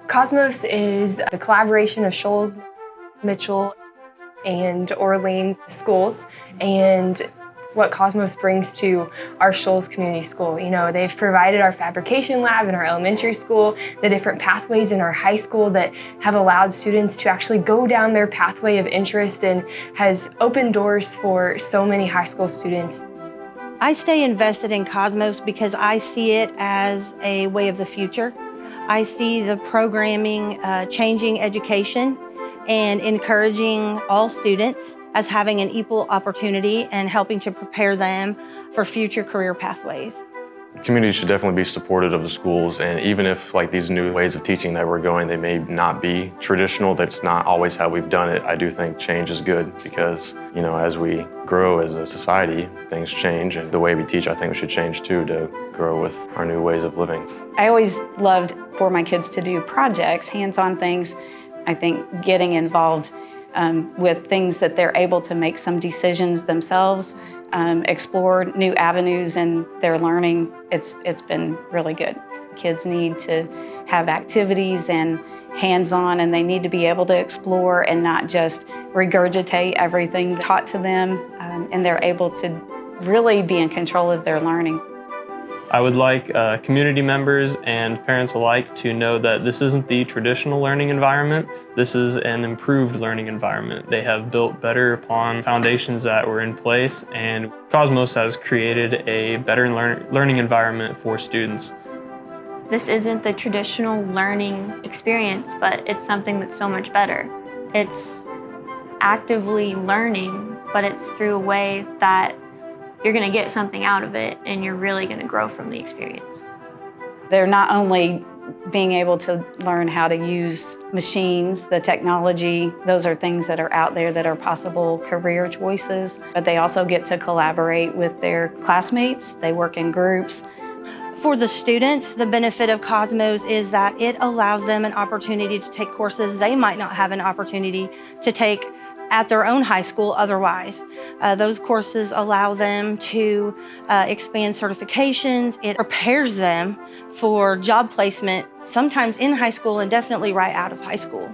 Cosmos is the collaboration of Shoals, Mitchell, and Orleans schools, and what Cosmos brings to our Shoals Community School. You know, they've provided our fabrication lab in our elementary school, the different pathways in our high school that have allowed students to actually go down their pathway of interest and has opened doors for so many high school students. I stay invested in Cosmos because I see it as a way of the future. I see the programming changing education and encouraging all students as having an equal opportunity and helping to prepare them for future career pathways. Communities should definitely be supportive of the schools, and even if these new ways of teaching that we're going, they may not be traditional, that's not always how we've done it. I do think change is good because, you know, as we grow as a society, things change, and the way we teach, I think, should change too to grow with our new ways of living. I always loved for my kids to do projects, hands-on things. I think getting involved with things that they're able to make some decisions themselves, explore new avenues in their learning, it's been really good. Kids need to have activities and hands-on, and they need to be able to explore and not just regurgitate everything taught to them, and they're able to really be in control of their learning. I would like community members and parents alike to know that this isn't the traditional learning environment. This is an improved learning environment. They have built better upon foundations that were in place, and Cosmos has created a better learning environment for students. This isn't the traditional learning experience, but it's something that's so much better. It's actively learning, but it's through a way that you're going to get something out of it, and you're really going to grow from the experience. They're not only being able to learn how to use machines, the technology, those are things that are out there that are possible career choices, but they also get to collaborate with their classmates. They work in groups. For the students, the benefit of Cosmos is that it allows them an opportunity to take courses they might not have an opportunity to take at their own high school otherwise. Those courses allow them to expand certifications. It prepares them for job placement, sometimes in high school and definitely right out of high school.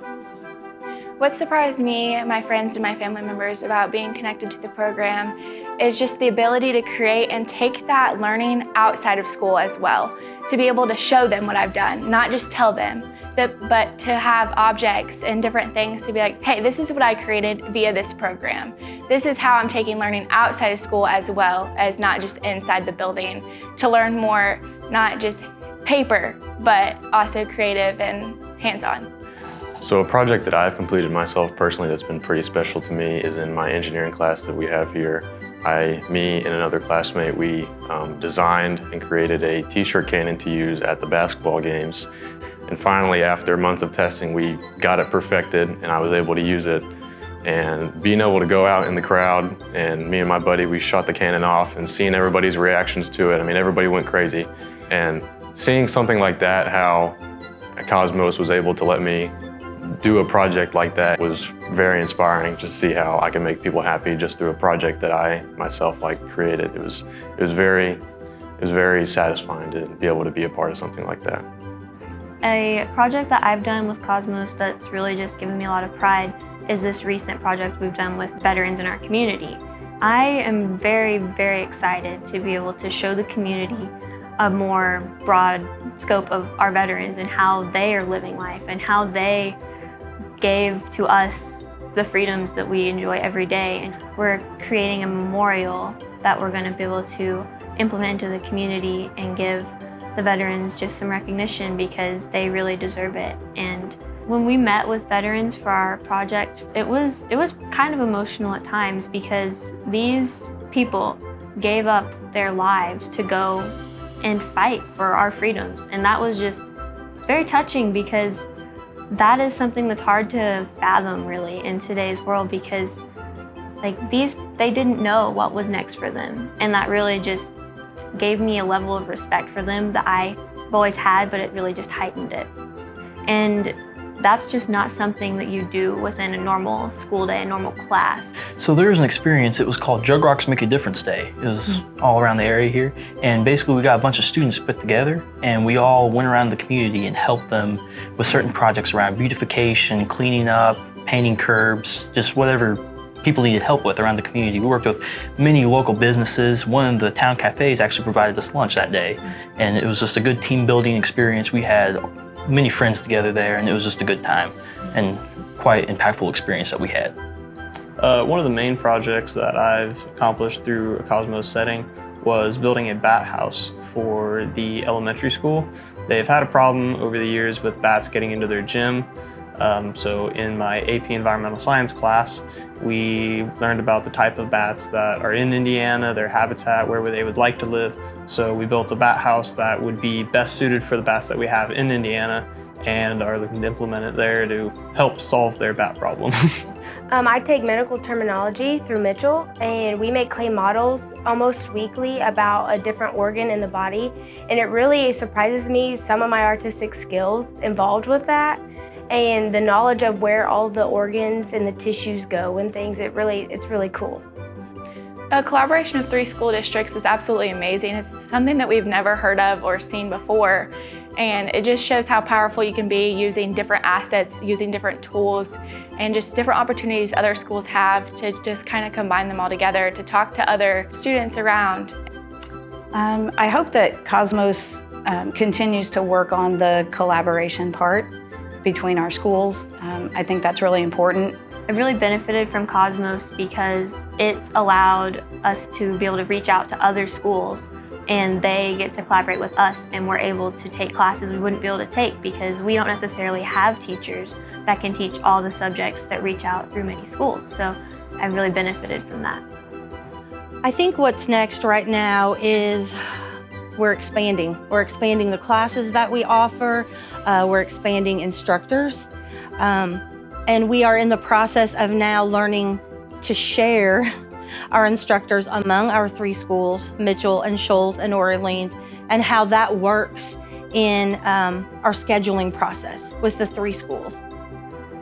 What surprised me, my friends, and my family members about being connected to the program is just the ability to create and take that learning outside of school as well, to be able to show them what I've done, not just tell them, but to have objects and different things to be like, hey, this is what I created via this program. This is how I'm taking learning outside of school as well as not just inside the building, to learn more, not just paper, but also creative and hands-on. So a project that I've completed myself personally that's been pretty special to me is in my engineering class that we have here. Me and another classmate, we designed and created a t-shirt cannon to use at the basketball games. And finally, after months of testing, we got it perfected and I was able to use it. And being able to go out in the crowd, and me and my buddy, we shot the cannon off, and seeing everybody's reactions to it, I mean, everybody went crazy. And seeing something like that, how Cosmos was able to let me do a project like that was very inspiring, just to see how I can make people happy just through a project that I myself created. It was very satisfying to be able to be a part of something like that. A project that I've done with Cosmos that's really just given me a lot of pride is this recent project we've done with veterans in our community. I am very, very excited to be able to show the community a more broad scope of our veterans and how they are living life and how they gave to us the freedoms that we enjoy every day. And we're creating a memorial that we're going to be able to implement into the community and give the veterans just some recognition because they really deserve it. And when we met with veterans for our project, it was kind of emotional at times because these people gave up their lives to go and fight for our freedoms. And that was just very touching because that is something that's hard to fathom really in today's world because they didn't know what was next for them. And that really just gave me a level of respect for them that I've always had, but it really just heightened it. And that's just not something that you do within a normal school day, a normal class. So there was an experience, it was called Jug Rocks Make a Difference Day. It was all around the area here. And basically we got a bunch of students put together and we all went around the community and helped them with certain projects around beautification, cleaning up, painting curbs, just whatever people needed help with around the community. We worked with many local businesses. One of the town cafes actually provided us lunch that day. And it was just a good team building experience. We had many friends together there and it was just a good time and quite impactful experience that we had. One of the main projects that I've accomplished through a Cosmos setting was building a bat house for the elementary school. They've had a problem over the years with bats getting into their gym. So in my AP Environmental Science class, we learned about the type of bats that are in Indiana, their habitat, where they would like to live. So we built a bat house that would be best suited for the bats that we have in Indiana and are looking to implement it there to help solve their bat problem. I take medical terminology through Mitchell, and we make clay models almost weekly about a different organ in the body. And it really surprises me some of my artistic skills involved with that, and the knowledge of where all the organs and the tissues go and things. It's really cool. A collaboration of 3 school districts is absolutely amazing. It's something that we've never heard of or seen before. And it just shows how powerful you can be using different assets, using different tools, and just different opportunities other schools have to just kind of combine them all together to talk to other students around. I hope that Cosmos continues to work on the collaboration part between our schools. I think that's really important. I've really benefited from Cosmos because it's allowed us to be able to reach out to other schools and they get to collaborate with us and we're able to take classes we wouldn't be able to take because we don't necessarily have teachers that can teach all the subjects that reach out through many schools. So I've really benefited from that. I think what's next right now is we're expanding. We're expanding the classes that we offer. We're expanding instructors. And we are in the process of now learning to share our instructors among our 3 schools, Mitchell and Shoals and Orleans, and how that works in our scheduling process with the 3 schools.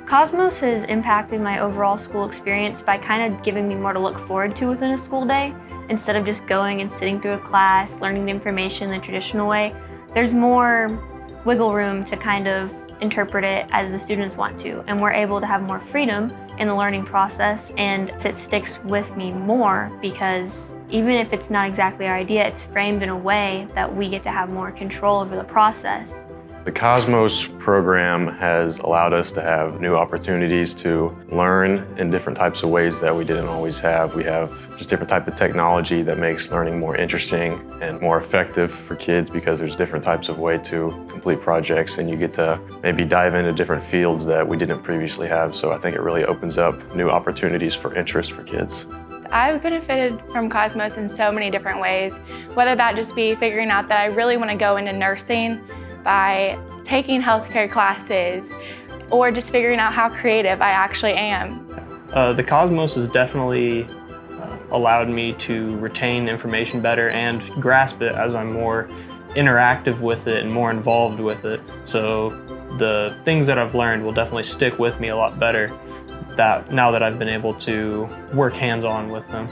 Cosmos has impacted my overall school experience by kind of giving me more to look forward to within a school day. Instead of just going and sitting through a class, learning the information the traditional way, there's more wiggle room to kind of interpret it as the students want to. And we're able to have more freedom in the learning process, and it sticks with me more because even if it's not exactly our idea, it's framed in a way that we get to have more control over the process. The Cosmos program has allowed us to have new opportunities to learn in different types of ways that we didn't always have. We have just different type of technology that makes learning more interesting and more effective for kids because there's different types of way to complete projects and you get to maybe dive into different fields that we didn't previously have. So I think it really opens up new opportunities for interest for kids. I've benefited from Cosmos in so many different ways, whether that just be figuring out that I really want to go into nursing by taking healthcare classes, or just figuring out how creative I actually am. The Cosmos has definitely allowed me to retain information better and grasp it as I'm more interactive with it and more involved with it. So the things that I've learned will definitely stick with me a lot better now that I've been able to work hands-on with them.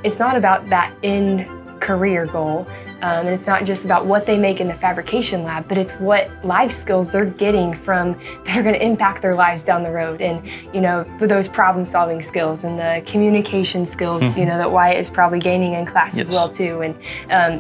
It's not about that end career goal, and it's not just about what they make in the fabrication lab, but it's what life skills they're getting from that are going to impact their lives down the road. And with those problem-solving skills and the communication skills, that Wyatt is probably gaining in class as well too. And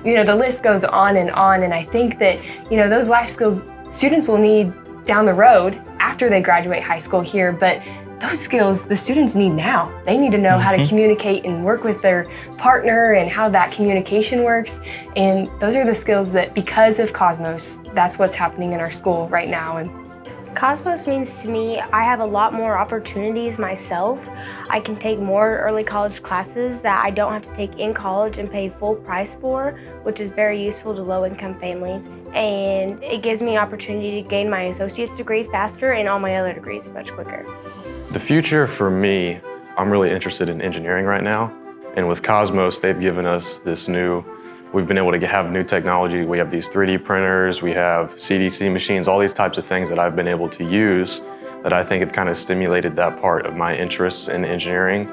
the list goes on, and I think that those life skills students will need down the road after they graduate high school here, but those skills the students need now. They need to know how to communicate and work with their partner and how that communication works. And those are the skills that, because of Cosmos, that's what's happening in our school right now. And Cosmos means to me I have a lot more opportunities myself. I can take more early college classes that I don't have to take in college and pay full price for, which is very useful to low-income families. And it gives me an opportunity to gain my associate's degree faster and all my other degrees much quicker. The future for me, I'm really interested in engineering right now. And with Cosmos, they've given us this new We've been able to have new technology. We have these 3D printers, we have CDC machines, all these types of things that I've been able to use that I think have kind of stimulated that part of my interests in engineering.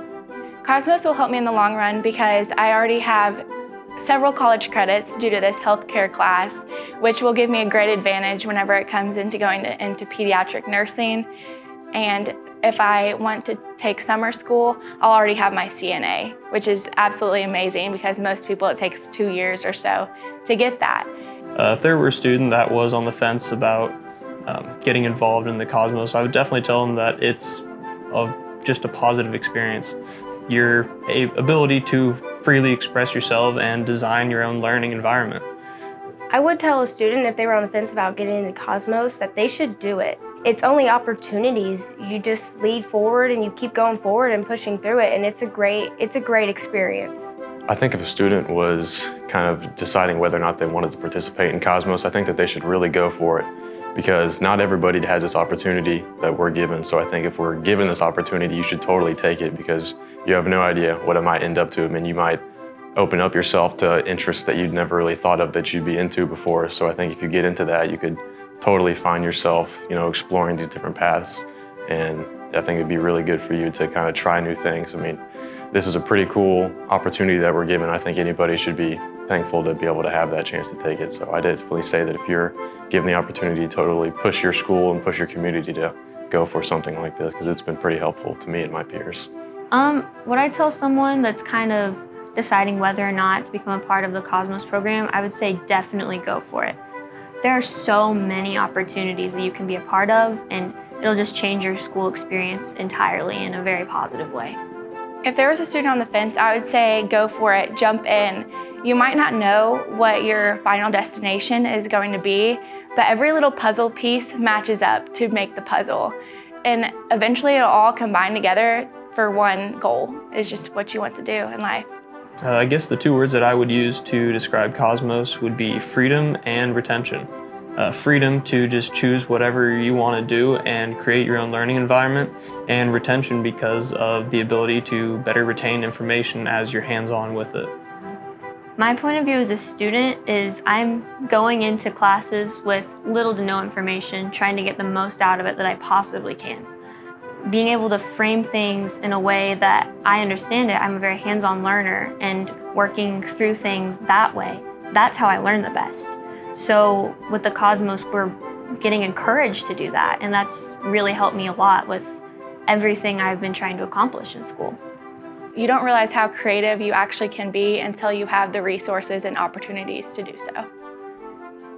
Cosmos will help me in the long run because I already have several college credits due to this healthcare class, which will give me a great advantage whenever it comes into going into pediatric nursing. And if I want to take summer school, I'll already have my CNA, which is absolutely amazing because most people it takes 2 years or so to get that. If there were a student that was on the fence about getting involved in the Cosmos, I would definitely tell them that it's just a positive experience. Your ability to freely express yourself and design your own learning environment. I would tell a student if they were on the fence about getting into Cosmos that they should do it. It's only opportunities. You just lead forward and you keep going forward and pushing through it, and it's a great experience. I think if a student was kind of deciding whether or not they wanted to participate in Cosmos, I think that they should really go for it, because not everybody has this opportunity that we're given. So I think if we're given this opportunity, you should totally take it, because you have no idea what it might end up to. I mean, you might open up yourself to interests that you'd never really thought of that you'd be into before. So I think if you get into that, you could totally find yourself, exploring these different paths. And I think it'd be really good for you to kind of try new things. I mean, this is a pretty cool opportunity that we're given. I think anybody should be thankful to be able to have that chance to take it. So I definitely say that if you're given the opportunity to totally push your school and push your community to go for something like this, because it's been pretty helpful to me and my peers. What I tell someone that's kind of deciding whether or not to become a part of the Cosmos program, I would say definitely go for it. There are so many opportunities that you can be a part of, and it'll just change your school experience entirely in a very positive way. If there was a student on the fence, I would say go for it, jump in. You might not know what your final destination is going to be, but every little puzzle piece matches up to make the puzzle. And eventually it'll all combine together for one goal. It's just what you want to do in life. I guess the 2 words that I would use to describe Cosmos would be freedom and retention. Freedom to just choose whatever you want to do and create your own learning environment, and retention because of the ability to better retain information as you're hands-on with it. My point of view as a student is I'm going into classes with little to no information, trying to get the most out of it that I possibly can. Being able to frame things in a way that I understand it, I'm a very hands-on learner, and working through things that way, that's how I learn the best. So with the Cosmos, we're getting encouraged to do that, and that's really helped me a lot with everything I've been trying to accomplish in school. You don't realize how creative you actually can be until you have the resources and opportunities to do so.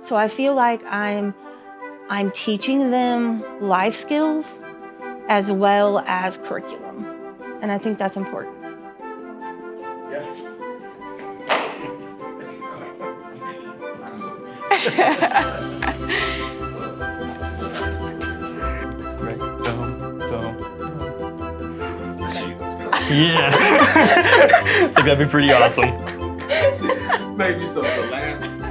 So I feel like I'm teaching them life skills as well as curriculum, and I think that's important. Yeah. I think that'd be pretty awesome. Maybe something to laugh.